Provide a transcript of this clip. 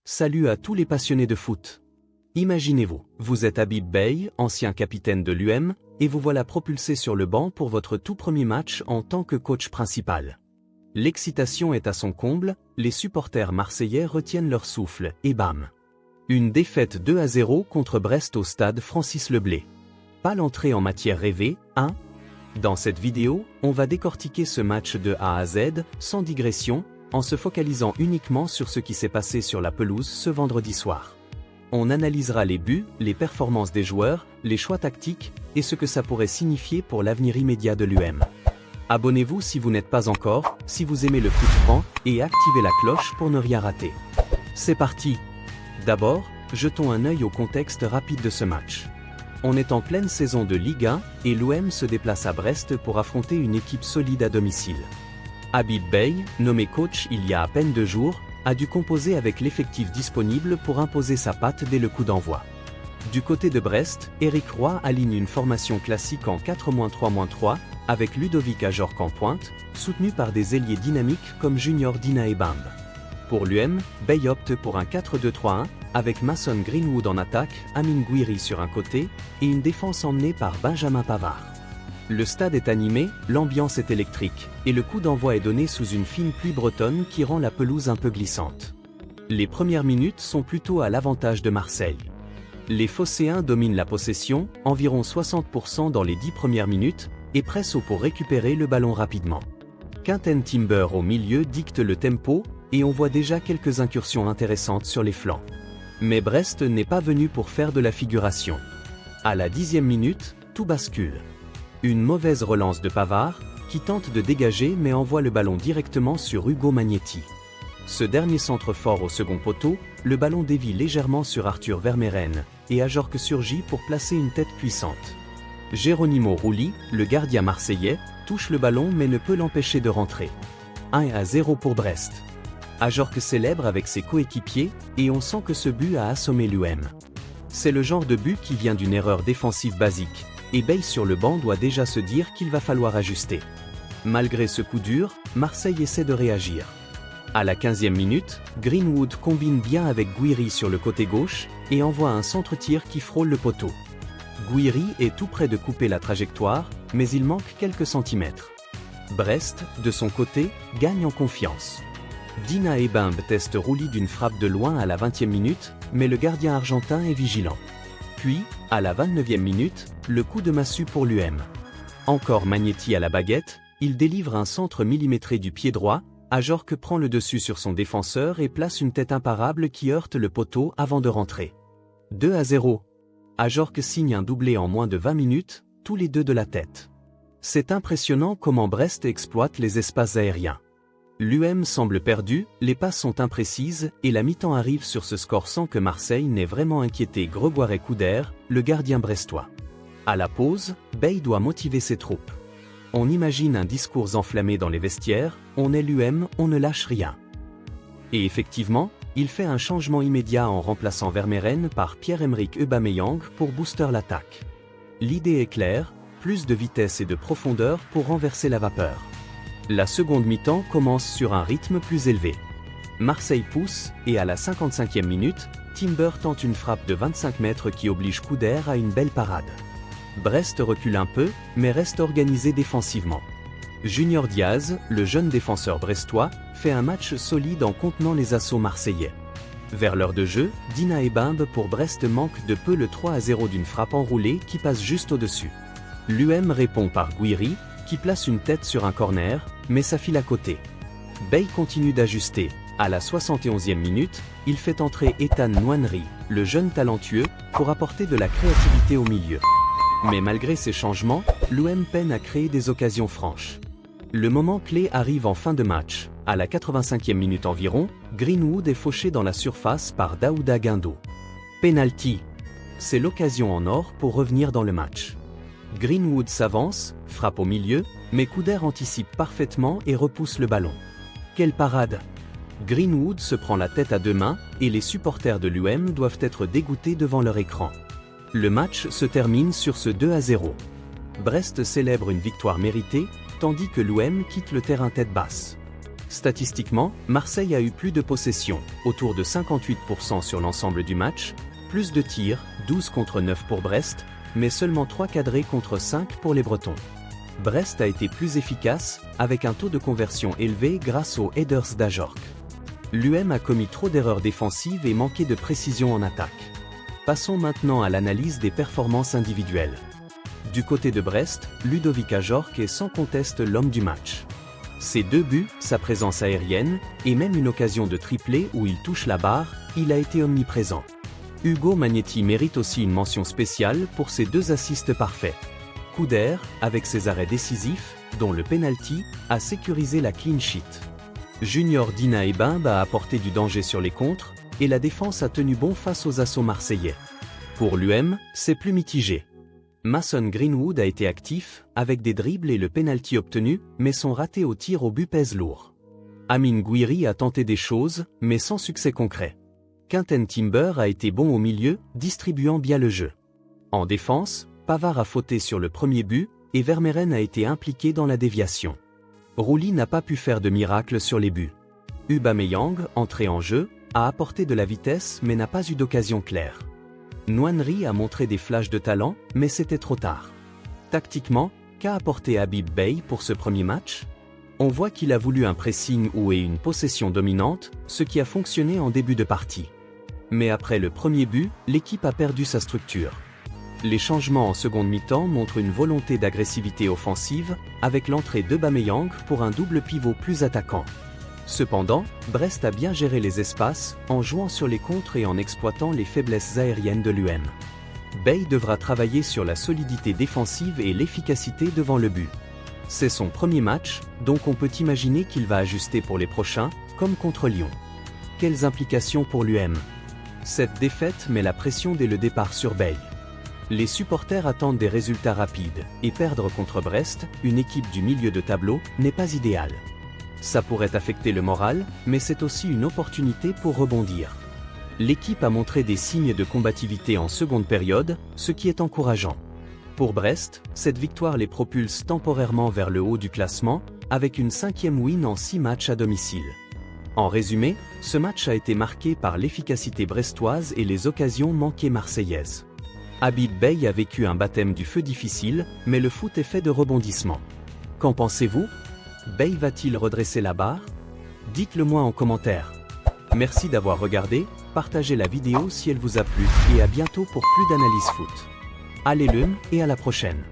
Salut à tous les passionnés de foot. Imaginez-vous, vous êtes Habib Beye, ancien capitaine de l'UM, et vous voilà propulsé sur le banc pour votre tout premier match en tant que coach principal. L'excitation est à son comble, les supporters marseillais retiennent leur souffle, et bam! Une défaite 2-0 contre Brest au stade Francis Leblay. Pas l'entrée en matière rêvée, hein? Dans cette vidéo, on va décortiquer ce match de A à Z, sans digression, en se focalisant uniquement sur ce qui s'est passé sur la pelouse ce vendredi soir. On analysera les buts, les performances des joueurs, les choix tactiques, et ce que ça pourrait signifier pour l'avenir immédiat de l'UM. Abonnez-vous si vous n'êtes pas encore, si vous aimez le foot franc, et activez la cloche pour ne rien rater. C'est parti! D'abord, jetons un œil au contexte rapide de ce match. On est en pleine saison de Ligue 1, et l'UM se déplace à Brest pour affronter une équipe solide à domicile. Habib Beye, nommé coach il y a à peine 2 jours, a dû composer avec l'effectif disponible pour imposer sa patte dès le coup d'envoi. Du côté de Brest, Éric Roy aligne une formation classique en 4-3-3, avec Ludovic Ajorc en pointe, soutenu par des ailiers dynamiques comme Junior Dina Ebambe. Pour l'UM, Beye opte pour un 4-2-3-1, avec Mason Greenwood en attaque, Amine Gouiri sur un côté, et une défense emmenée par Benjamin Pavard. Le stade est animé, l'ambiance est électrique, et le coup d'envoi est donné sous une fine pluie bretonne qui rend la pelouse un peu glissante. Les premières minutes sont plutôt à l'avantage de Marseille. Les Phocéens dominent la possession, environ 60% dans les 10 premières minutes, et pressent pour récupérer le ballon rapidement. Quinten Timber au milieu dicte le tempo, et on voit déjà quelques incursions intéressantes sur les flancs. Mais Brest n'est pas venu pour faire de la figuration. À la 10e minute, tout bascule. Une mauvaise relance de Pavard, qui tente de dégager mais envoie le ballon directement sur Hugo Magnetti. Ce dernier centre fort au second poteau, le ballon dévie légèrement sur Arthur Vermeeren, et Ajorc surgit pour placer une tête puissante. Geronimo Rulli, le gardien marseillais, touche le ballon mais ne peut l'empêcher de rentrer. 1-0 pour Brest. Ajorc célèbre avec ses coéquipiers, et on sent que ce but a assommé l'UM. C'est le genre de but qui vient d'une erreur défensive basique, et Beye sur le banc doit déjà se dire qu'il va falloir ajuster. Malgré ce coup dur, Marseille essaie de réagir. À la 15e minute, Greenwood combine bien avec Gouiri sur le côté gauche, et envoie un centre-tir qui frôle le poteau. Gouiri est tout près de couper la trajectoire, mais il manque quelques centimètres. Brest, de son côté, gagne en confiance. Dina Ebambe teste Rulli d'une frappe de loin à la 20e minute, mais le gardien argentin est vigilant. Puis, à la 29e minute, le coup de massue pour l'UM. Encore Magnetti à la baguette, il délivre un centre millimétré du pied droit, Ajorc prend le dessus sur son défenseur et place une tête imparable qui heurte le poteau avant de rentrer. 2-0. Ajorc signe un doublé en moins de 20 minutes, tous les deux de la tête. C'est impressionnant comment Brest exploite les espaces aériens. L'UM semble perdu, les passes sont imprécises, et la mi-temps arrive sur ce score sans que Marseille n'ait vraiment inquiété Grégoire Couder, le gardien brestois. À la pause, Beye doit motiver ses troupes. On imagine un discours enflammé dans les vestiaires, on est l'UM, on ne lâche rien. Et effectivement, il fait un changement immédiat en remplaçant Vermeeren par Pierre-Emerick Aubameyang pour booster l'attaque. L'idée est claire, plus de vitesse et de profondeur pour renverser la vapeur. La seconde mi-temps commence sur un rythme plus élevé. Marseille pousse, et à la 55e minute, Timber tente une frappe de 25 mètres qui oblige Couder à une belle parade. Brest recule un peu, mais reste organisé défensivement. Junior Diaz, le jeune défenseur brestois, fait un match solide en contenant les assauts marseillais. Vers l'heure de jeu, Dina Ebambe pour Brest manque de peu le 3-0 d'une frappe enroulée qui passe juste au-dessus. L'UM répond par Gouiri, qui place une tête sur un corner, mais ça file à côté. Beye continue d'ajuster. À la 71e minute, il fait entrer Ethan Nwaneri, le jeune talentueux, pour apporter de la créativité au milieu. Mais malgré ces changements, l'UM peine à créer des occasions franches. Le moment clé arrive en fin de match. À la 85e minute environ, Greenwood est fauché dans la surface par Daouda Guindo. Penalty. C'est l'occasion en or pour revenir dans le match. Greenwood s'avance, frappe au milieu, mais Couder anticipe parfaitement et repousse le ballon. Quelle parade! Greenwood se prend la tête à 2 mains, et les supporters de l'UM doivent être dégoûtés devant leur écran. Le match se termine sur ce 2-0. Brest célèbre une victoire méritée, tandis que l'UM quitte le terrain tête basse. Statistiquement, Marseille a eu plus de possession, autour de 58% sur l'ensemble du match, plus de tirs, 12 contre 9 pour Brest, mais seulement 3 cadrés contre 5 pour les Bretons. Brest a été plus efficace, avec un taux de conversion élevé grâce aux headers d'Ajorc. L'UM a commis trop d'erreurs défensives et manqué de précision en attaque. Passons maintenant à l'analyse des performances individuelles. Du côté de Brest, Ludovic Ajorc est sans conteste l'homme du match. Ses 2 buts, sa présence aérienne, et même une occasion de triplé où il touche la barre, il a été omniprésent. Hugo Magnetti mérite aussi une mention spéciale pour ses 2 assists parfaits. Couder, avec ses arrêts décisifs, dont le penalty, a sécurisé la clean sheet. Junior Dina Ebimbe a apporté du danger sur les contres, et la défense a tenu bon face aux assauts marseillais. Pour l'UM, c'est plus mitigé. Mason Greenwood a été actif, avec des dribbles et le penalty obtenu, mais son raté au tir au but pèse lourd. Amine Gouiri a tenté des choses, mais sans succès concret. Quentin Timber a été bon au milieu, distribuant bien le jeu. En défense, Pavard a fauté sur le premier but, et Vermeeren a été impliqué dans la déviation. Rouli n'a pas pu faire de miracle sur les buts. Aubameyang, entré en jeu, a apporté de la vitesse mais n'a pas eu d'occasion claire. Nwaneri a montré des flashs de talent, mais c'était trop tard. Tactiquement, qu'a apporté Habib Beye pour ce premier match? On voit qu'il a voulu un pressing ou une possession dominante, ce qui a fonctionné en début de partie. Mais après le premier but, l'équipe a perdu sa structure. Les changements en seconde mi-temps montrent une volonté d'agressivité offensive, avec l'entrée d'Aubameyang pour un double pivot plus attaquant. Cependant, Brest a bien géré les espaces, en jouant sur les contres et en exploitant les faiblesses aériennes de l'UM. Beye devra travailler sur la solidité défensive et l'efficacité devant le but. C'est son premier match, donc on peut imaginer qu'il va ajuster pour les prochains, comme contre Lyon. Quelles implications pour l'UM? Cette défaite met la pression dès le départ sur Beye. Les supporters attendent des résultats rapides, et perdre contre Brest, une équipe du milieu de tableau, n'est pas idéal. Ça pourrait affecter le moral, mais c'est aussi une opportunité pour rebondir. L'équipe a montré des signes de combativité en seconde période, ce qui est encourageant. Pour Brest, cette victoire les propulse temporairement vers le haut du classement, avec une 5e win en 6 matchs à domicile. En résumé, ce match a été marqué par l'efficacité brestoise et les occasions manquées marseillaises. Habib Beye a vécu un baptême du feu difficile, mais le foot est fait de rebondissements. Qu'en pensez-vous? Beye va-t-il redresser la barre? Dites-le moi en commentaire. Merci d'avoir regardé, partagez la vidéo si elle vous a plu, et à bientôt pour plus d'analyse foot. Allez l'UM et à la prochaine.